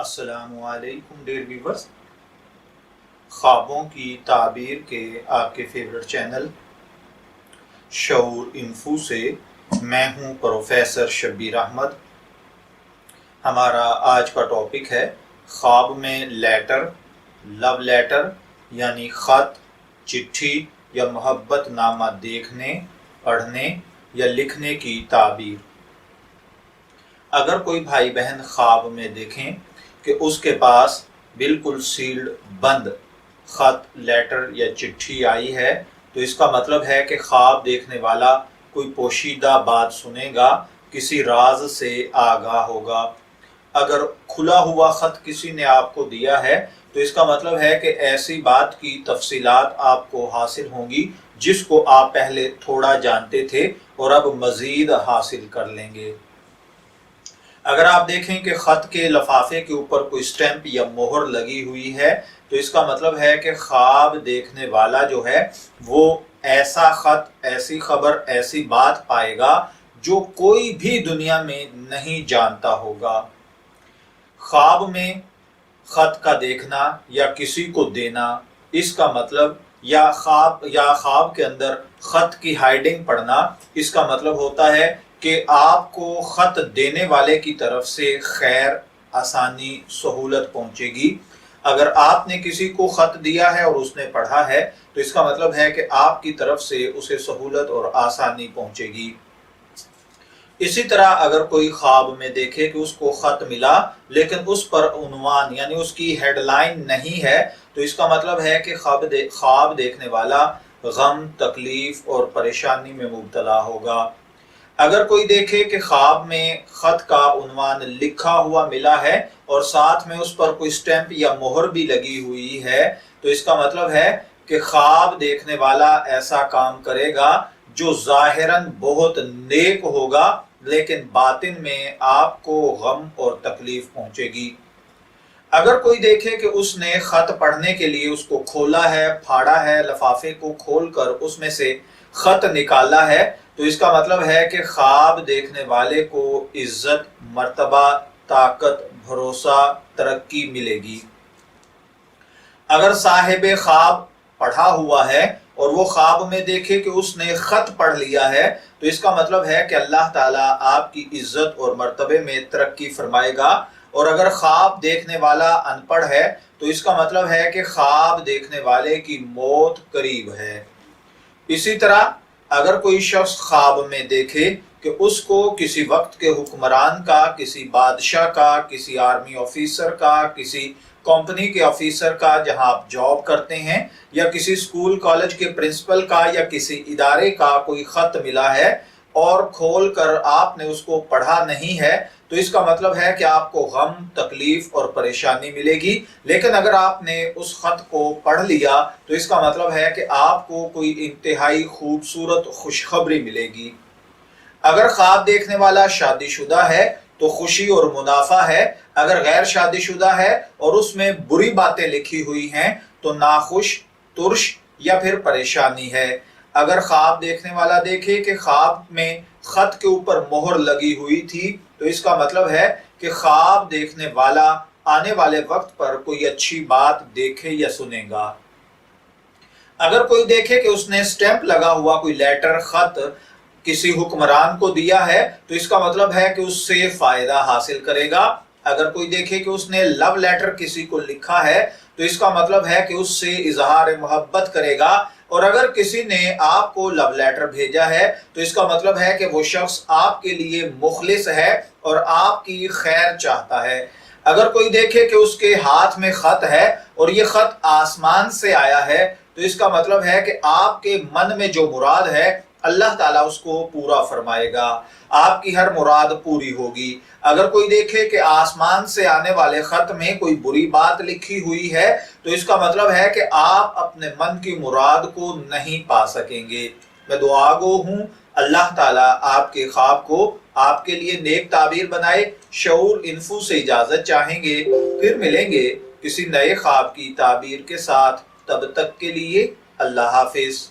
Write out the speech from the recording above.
السلام علیکم dear viewers, خوابوں کی تعبیر کے آپ کے فیورٹ چینل شعور انفو سے میں ہوں پروفیسر شبیر احمد۔ ہمارا آج کا ٹاپک ہے خواب میں لیٹر، لو لیٹر یعنی خط، چٹھی یا محبت نامہ دیکھنے، پڑھنے یا لکھنے کی تعبیر۔ اگر کوئی بھائی بہن خواب میں دیکھیں کہ اس کے پاس بالکل سیلڈ بند خط، لیٹر یا چٹھی آئی ہے تو اس کا مطلب ہے کہ خواب دیکھنے والا کوئی پوشیدہ بات سنے گا، کسی راز سے آگاہ ہوگا۔ اگر کھلا ہوا خط کسی نے آپ کو دیا ہے تو اس کا مطلب ہے کہ ایسی بات کی تفصیلات آپ کو حاصل ہوں گی جس کو آپ پہلے تھوڑا جانتے تھے اور اب مزید حاصل کر لیں گے۔ اگر آپ دیکھیں کہ خط کے لفافے کے اوپر کوئی سٹیمپ یا مہر لگی ہوئی ہے تو اس کا مطلب ہے کہ خواب دیکھنے والا جو ہے وہ ایسا خط، ایسی خبر، ایسی بات پائے گا جو کوئی بھی دنیا میں نہیں جانتا ہوگا۔ خواب میں خط کا دیکھنا یا کسی کو دینا، اس کا مطلب یا خواب کے اندر خط کی ہائیڈنگ پڑھنا، اس کا مطلب ہوتا ہے کہ آپ کو خط دینے والے کی طرف سے خیر، آسانی، سہولت پہنچے گی۔ اگر آپ نے کسی کو خط دیا ہے اور اس نے پڑھا ہے تو اس کا مطلب ہے کہ آپ کی طرف سے اسے سہولت اور آسانی پہنچے گی۔ اسی طرح اگر کوئی خواب میں دیکھے کہ اس کو خط ملا لیکن اس پر عنوان یعنی اس کی ہیڈ لائن نہیں ہے تو اس کا مطلب ہے کہ خواب دیکھنے والا غم، تکلیف اور پریشانی میں مبتلا ہوگا۔ اگر کوئی دیکھے کہ خواب میں خط کا عنوان لکھا ہوا ملا ہے اور ساتھ میں اس پر کوئی سٹیمپ یا مہر بھی لگی ہوئی ہے تو اس کا مطلب ہے کہ خواب دیکھنے والا ایسا کام کرے گا جو ظاہراً بہت نیک ہوگا لیکن باطن میں آپ کو غم اور تکلیف پہنچے گی۔ اگر کوئی دیکھے کہ اس نے خط پڑھنے کے لیے اس کو کھولا ہے، پھاڑا ہے، لفافے کو کھول کر اس میں سے خط نکالا ہے تو اس کا مطلب ہے کہ خواب دیکھنے والے کو عزت، مرتبہ، طاقت، بھروسہ، ترقی ملے گی۔ اگر صاحب خواب پڑھا ہوا ہے اور وہ خواب میں دیکھے کہ اس نے خط پڑھ لیا ہے تو اس کا مطلب ہے کہ اللہ تعالیٰ آپ کی عزت اور مرتبے میں ترقی فرمائے گا۔ اور اگر خواب دیکھنے والا ان پڑھ ہے تو اس کا مطلب ہے کہ خواب دیکھنے والے کی موت قریب ہے۔ اسی طرح اگر کوئی شخص خواب میں دیکھے کہ اس کو کسی وقت کے حکمران کا، کسی بادشاہ کا، کسی آرمی آفیسر کا، کسی کمپنی کے آفیسر کا جہاں آپ جاب کرتے ہیں، یا کسی اسکول کالج کے پرنسپل کا یا کسی ادارے کا کوئی خط ملا ہے اور کھول کر آپ نے اس کو پڑھا نہیں ہے تو اس کا مطلب ہے کہ آپ کو غم، تکلیف اور پریشانی ملے گی۔ لیکن اگر آپ نے اس خط کو پڑھ لیا تو اس کا مطلب ہے کہ آپ کو کوئی انتہائی خوبصورت خوشخبری ملے گی۔ اگر خواب دیکھنے والا شادی شدہ ہے تو خوشی اور منافع ہے، اگر غیر شادی شدہ ہے اور اس میں بری باتیں لکھی ہوئی ہیں تو ناخوش، ترش یا پھر پریشانی ہے۔ اگر خواب دیکھنے والا دیکھے کہ خواب میں خط کے اوپر مہر لگی ہوئی تھی تو اس کا مطلب ہے کہ خواب دیکھنے والا آنے والے وقت پر کوئی اچھی بات دیکھے یا سنے گا۔ اگر کوئی دیکھے کہ اس نے سٹیمپ لگا ہوا کوئی لیٹر، خط کسی حکمران کو دیا ہے تو اس کا مطلب ہے کہ اس سے فائدہ حاصل کرے گا۔ اگر کوئی دیکھے کہ اس نے لو لیٹر کسی کو لکھا ہے تو اس کا مطلب ہے کہ اس سے اظہار محبت کرے گا۔ اور اگر کسی نے آپ کو لو لیٹر بھیجا ہے تو اس کا مطلب ہے کہ وہ شخص آپ کے لیے مخلص ہے اور آپ کی خیر چاہتا ہے۔ اگر کوئی دیکھے کہ اس کے ہاتھ میں خط ہے اور یہ خط آسمان سے آیا ہے تو اس کا مطلب ہے کہ آپ کے من میں جو مراد ہے اللہ تعالیٰ اس کو پورا فرمائے گا، آپ کی ہر مراد پوری ہوگی۔ اگر کوئی دیکھے کہ آسمان سے آنے والے خط میں کوئی بری بات لکھی ہوئی ہے تو اس کا مطلب ہے کہ آپ اپنے من کی مراد کو نہیں پا سکیں گے۔ میں دعا گو ہوں اللہ تعالیٰ آپ کے خواب کو آپ کے لیے نیک تعبیر بنائے۔ شعور انفو سے اجازت چاہیں گے، پھر ملیں گے کسی نئے خواب کی تعبیر کے ساتھ۔ تب تک کے لیے اللہ حافظ۔